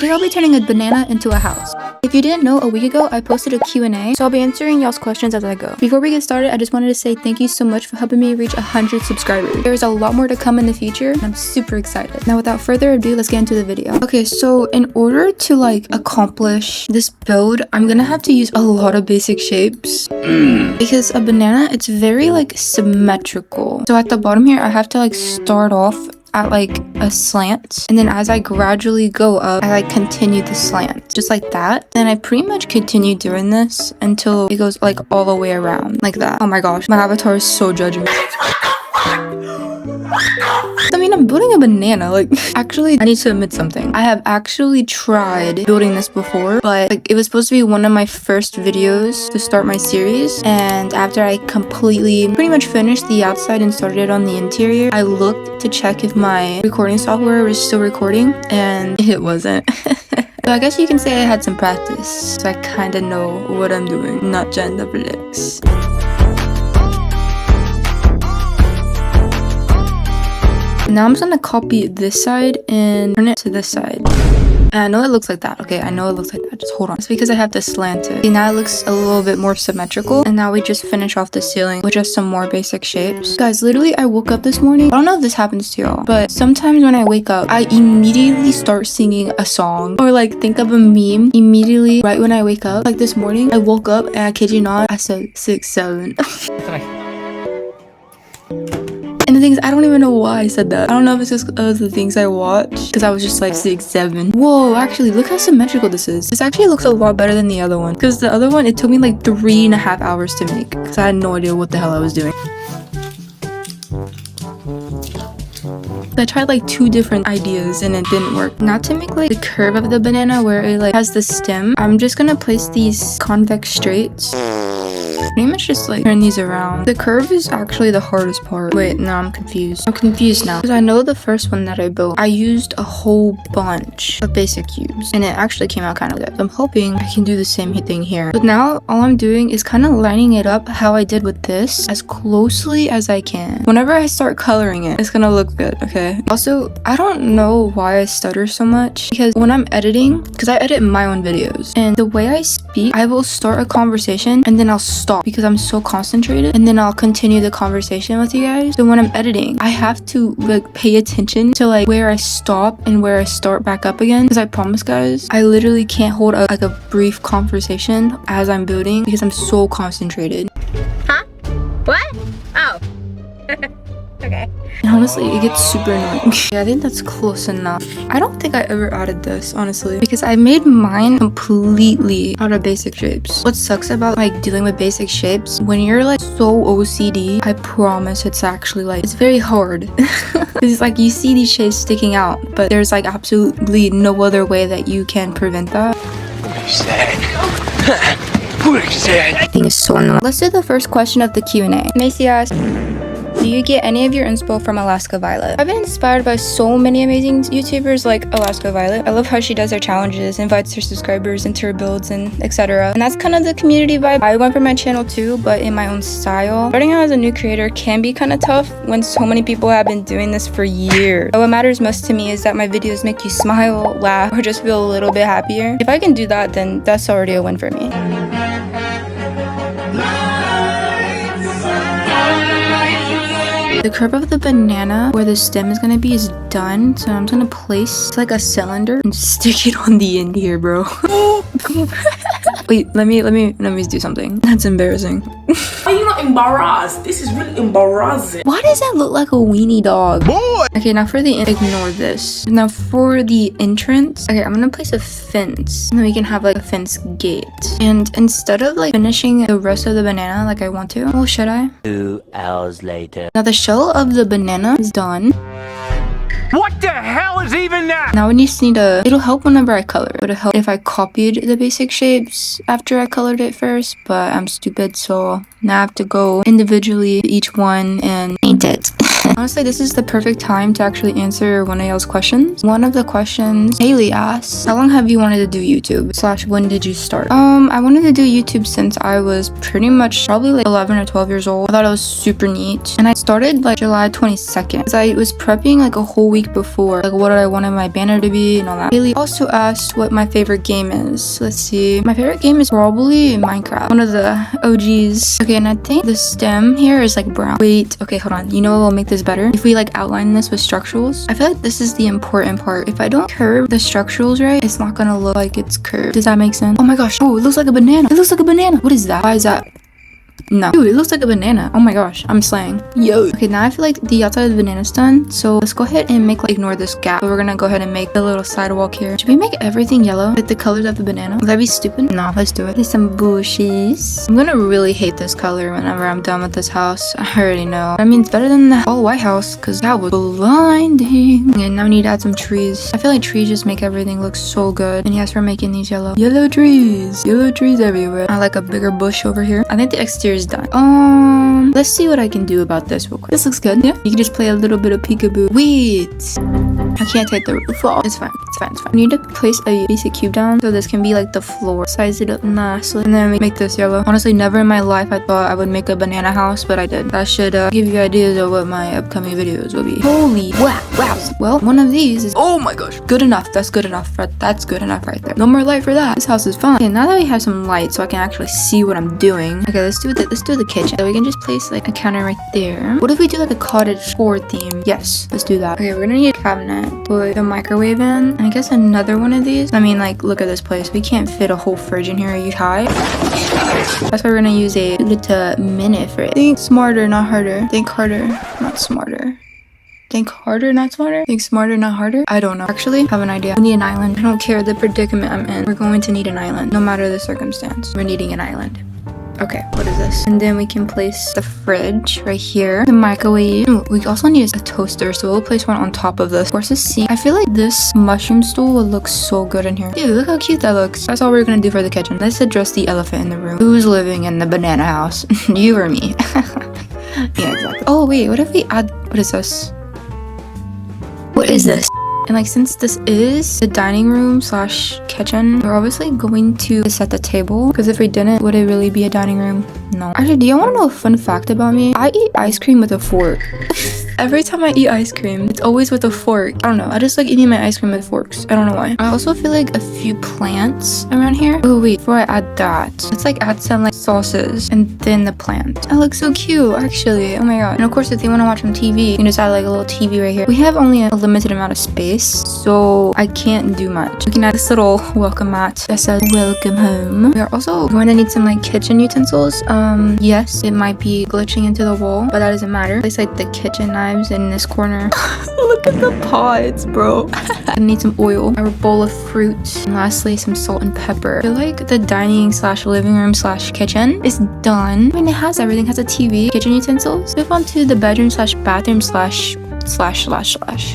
Today I'll be turning a banana into a house. If you didn't know, a week ago I posted a Q&A, so I'll be answering y'all's questions as I go. Before we get started, I just wanted to say thank you so much for helping me reach 100 subscribers. There's a lot more to come in the future, and I'm super excited. Now without further ado, let's get into the video. Okay, so in order to accomplish this build, I'm gonna have to use a lot of basic shapes. Because a banana, it's very symmetrical. So at the bottom here, I have to start off at a slant, and then as I gradually go up, I continue the slant just like that. And I pretty much continue doing this until it goes all the way around like that. Oh my gosh, my avatar is so judging me. I mean, I'm building a banana. Actually, I need to admit something. I have actually tried building this before, but it was supposed to be one of my first videos to start my series. And after I pretty much finished the outside and started it on the interior, I looked to check if my recording software was still recording, and it wasn't. So I guess you can say I had some practice, so I kind of know what I'm doing. Not gender flex. Now I'm just gonna copy this side and turn it to this side. And I know it looks like that. Okay, I know it looks like that. Just hold on. It's because I have to slant it. See, now it looks a little bit more symmetrical. And now we just finish off the ceiling with just some more basic shapes. Guys, literally, I woke up this morning. I don't know if this happens to y'all, but sometimes when I wake up, I immediately start singing a song or think of a meme immediately right when I wake up. Like this morning, I woke up and I kid you not, I said 6, 7. And the things, I don't even know why I said that. I don't know if it's just the things I watch, because I was just 6, 7. Whoa, actually, look how symmetrical this is. This actually looks a lot better than the other one, because the other one, it took me 3.5 hours to make, because I had no idea what the hell I was doing. I tried 2 different ideas and it didn't work. Now to make the curve of the banana where it has the stem, I'm just gonna place these convex straights. Pretty much just turn these around. The curve is actually the hardest part. Wait, no, I'm confused. I'm confused now. Because I know the first one that I built, I used a whole bunch of basic cubes. And it actually came out kind of good. I'm hoping I can do the same thing here. But now all I'm doing is kind of lining it up how I did with this as closely as I can. Whenever I start coloring it, it's gonna look good, okay? Also, I don't know why I stutter so much. Because when I'm editing, because I edit my own videos. And the way I speak, I will start a conversation and then I'll stop because I'm so concentrated, and then I'll continue the conversation with you guys. So when I'm editing, I have to pay attention to where I stop and where I start back up again, because I promise guys, I literally can't hold a brief conversation as I'm building because I'm so concentrated. Huh? What? Oh. Okay. And honestly, it gets super annoying. Yeah, I think that's close enough. I don't think I ever added this, honestly, because I made mine completely out of basic shapes. What sucks about dealing with basic shapes, when you're so OCD, I promise it's actually it's very hard. It's you see these shapes sticking out, but there's absolutely no other way that you can prevent that. I think it's so annoying. Let's do the first question of the Q&A. Macy asks, do you get any of your inspo from Alaska Violet? I've been inspired by so many amazing YouTubers like Alaska Violet. I love how she does her challenges, invites her subscribers into her builds, and etc. And that's kind of the community vibe I want for my channel too, but in my own style. Starting out as a new creator can be kind of tough when so many people have been doing this for years. But what matters most to me is that my videos make you smile, laugh, or just feel a little bit happier. If I can do that, then that's already a win for me. The curve of the banana where the stem is gonna be is done, so I'm just gonna place a cylinder and stick it on the end here, bro. Wait, let me do something. That's embarrassing. Why are you not embarrassed? This is really embarrassing. Why does that look like a weenie dog? Boy! Okay, now for the ignore this. Now for the entrance, okay, I'm gonna place a fence, and then we can have a fence gate. And instead of finishing the rest of the banana like I want to, well, should I? 2 hours later. Now the shell of the banana is done. What the hell is even that? Now we just need it'll help whenever I color. It would help if I copied the basic shapes after I colored it first, but I'm stupid, so now I have to go individually to each one and paint it. Honestly, this is the perfect time to actually answer one of y'all's questions. One of the questions Haley asked, how long have you wanted to do YouTube? / when did you start? I wanted to do YouTube since I was pretty much probably like 11 or 12 years old. I thought it was super neat. And I started like July 22nd. So I was prepping like a whole week before, like what I wanted my banner to be and all that. Haley also asked what my favorite game is. Let's see. My favorite game is probably Minecraft. One of the OGs. Okay, and I think the stem here is like brown. Wait, okay, hold on. You know what will make this better? If we like outline this with structurals. I feel like this is the important part. If I don't curve the structurals right, it's not gonna look like it's curved. Does that make sense? Oh my gosh. Oh, it looks like a banana. It looks like a banana. What is that? Why is that? No. Dude, it looks like a banana. Oh my gosh, I'm slaying. Yo. Okay, now I feel like the outside of the banana's done. So let's go ahead and make like ignore this gap. So we're gonna go ahead and make the little sidewalk here. Should we make everything yellow? Like the colors of the banana? Would that be stupid? No, let's do it. There's some bushes. I'm gonna really hate this color whenever I'm done with this house. I already know. I mean, it's better than the all white house because that was blinding. And now we need to add some trees. I feel like trees just make everything look so good. And yes, we're making these yellow. Yellow trees. Yellow trees everywhere. I like a bigger bush over here. I think the exterior is done. Let's see what I can do about this real quick. This looks good. Yeah, you can just play a little bit of peekaboo. Wait, I can't take the roof off. It's fine. It's fine. It's fine. We need to place a basic cube down so this can be like the floor. Size it up nicely, and then we make this yellow. Honestly, never in my life I thought I would make a banana house, but I did. That should give you ideas of what my upcoming videos will be. Holy wow! Well, one of these is oh my gosh, good enough. That's good enough. That's good enough right there. No more light for that. This house is fine. Okay, now that we have some light, so I can actually see what I'm doing. Okay, let's do the kitchen. So we can just place like a counter right there. What if we do like a cottage core theme? Yes, let's do that. Okay, we're gonna need a cabinet, put a microwave in, and I guess another one of these. I mean, like, look at this place. We can't fit a whole fridge in here. Are you high? That's why we're gonna use a little mini fridge. Think smarter, not harder. Think harder, not smarter. Think harder, not smarter? Think smarter, not harder? I don't know. Actually, I have an idea. We need an island. I don't care the predicament I'm in. We're going to need an island. No matter the circumstance. We're needing an island. Okay, what is this? And then we can place the fridge right here. The microwave. Ooh, we also need a toaster, so we'll place one on top of this. Of course, the sink. I feel like this mushroom stool would look so good in here. Dude, look how cute that looks. That's all we're gonna do for the kitchen. Let's address the elephant in the room. Who's living in the banana house? You or me? Yeah, exactly. Oh, wait, what if we add... What is this? What is this? And like, since this is the dining room / kitchen, we're obviously going to set the table, because if we didn't, would it really be a dining room? No. Actually, do you want to know a fun fact about me? I eat ice cream with a fork. Every time I eat ice cream, it's always with a fork. I don't know. I just like eating my ice cream with forks. I don't know why. I also feel like a few plants around here. Oh wait, before I add that, let's like add some like sauces and then the plant. That looks so cute, actually. Oh my god. And of course, if you want to watch some TV, you can just add like a little TV right here. We have only a limited amount of space, so I can't do much. We can add this little welcome mat that says welcome home. We are also going to need some like kitchen utensils. Yes, it might be glitching into the wall, but that doesn't matter. Place like the kitchen knives in this corner. Look at the pots, bro. I need some oil, a bowl of fruit, and lastly some salt and pepper. I feel like the dining / living room / kitchen is done. I mean, it has everything. It has a TV, kitchen utensils. Move on to the bedroom / bathroom /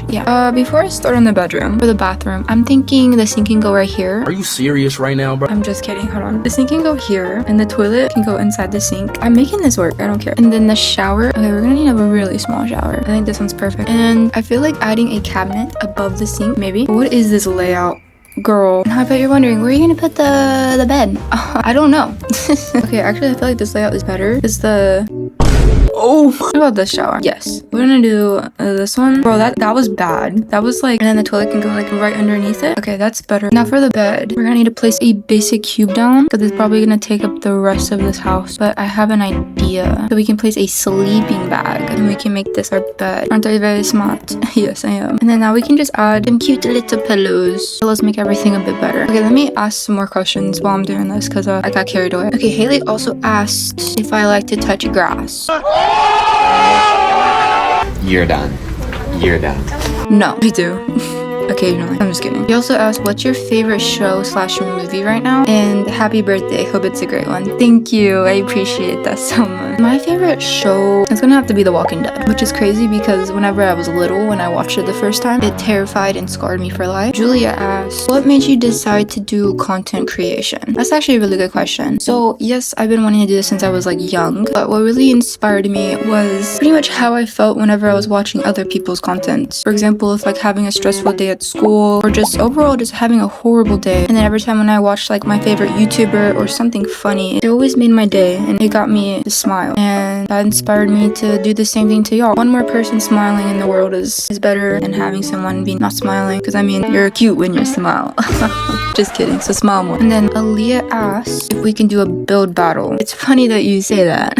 yeah. Before I start on the bedroom, for the bathroom, I'm thinking the sink can go right here. Are you serious right now, bro? I'm just kidding. Hold on. The sink can go here, and the toilet can go inside the sink. I'm making this work. I don't care. And then the shower. Okay, we're gonna need a really small shower. I think this one's perfect. And I feel like adding a cabinet above the sink, maybe. What is this layout? Girl, I bet you're wondering, where are you gonna put the bed? I don't know. Okay, actually, I feel like this layout is better. It's the... Oh, what about this shower? Yes, we're gonna do this one. Bro, that was bad. That was like, and then the toilet can go like right underneath it. Okay, that's better. Now for the bed, we're gonna need to place a basic cube down because it's probably gonna take up the rest of this house. But I have an idea. So we can place a sleeping bag and we can make this our bed. Aren't I very smart? Yes, I am. And then now we can just add some cute little pillows. So let's make everything a bit better. Okay, let me ask some more questions while I'm doing this because I got carried away. Okay, Haley also asked if I like to touch grass. You're done. You're done. No, we do. occasionally. I'm just kidding. He also asked, what's your favorite show / movie right now? And happy birthday. Hope it's a great one. Thank you. I appreciate that so much. My favorite show is gonna have to be The Walking Dead, which is crazy because whenever I was little, when I watched it the first time, it terrified and scarred me for life. Julia asked, what made you decide to do content creation? That's actually a really good question. So yes, I've been wanting to do this since I was like young, but what really inspired me was pretty much how I felt whenever I was watching other people's content. For example, if like having a stressful day at school or just overall just having a horrible day, and then every time when I watched like my favorite YouTuber or something funny, it always made my day and it got me to smile, and that inspired me to do the same thing to y'all. One more person smiling in the world is better than having someone be not smiling, because I mean, you're cute when you smile. Just kidding, so smile more. And then Aaliyah asked if we can do a build battle. It's funny that you say that.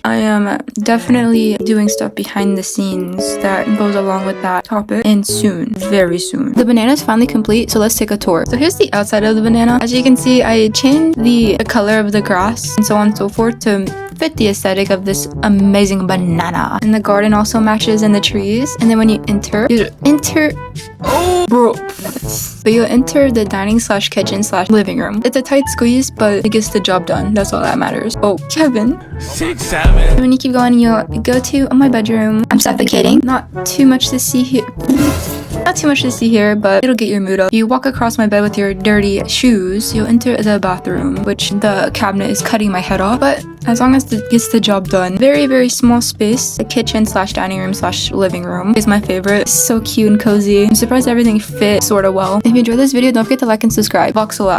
I am definitely doing stuff behind the scenes that goes along with that topic, and soon, very soon. The banana is finally complete, so let's take a tour. So here's the outside of the banana. As you can see, I changed the color of the grass and so on and so forth to fit the aesthetic of this amazing banana. And the garden also matches in the trees. And then when you enter, oh bro, but you'll enter the dining / kitchen / living room. It's a tight squeeze, but it gets the job done. That's all that matters. Oh, Kevin. 6, 7. When you keep going, you'll go to my bedroom. I'm suffocating. Not too much to see here. Not too much to see here, but it'll get your mood up. You walk across my bed with your dirty shoes. You'll enter the bathroom, which the cabinet is cutting my head off, but as long as it gets the job done. Very, very small space. The kitchen / dining room / living room is my favorite. It's so cute and cozy. I'm surprised everything fit sort of well. If you enjoyed this video, don't forget to like and subscribe. Voxel out.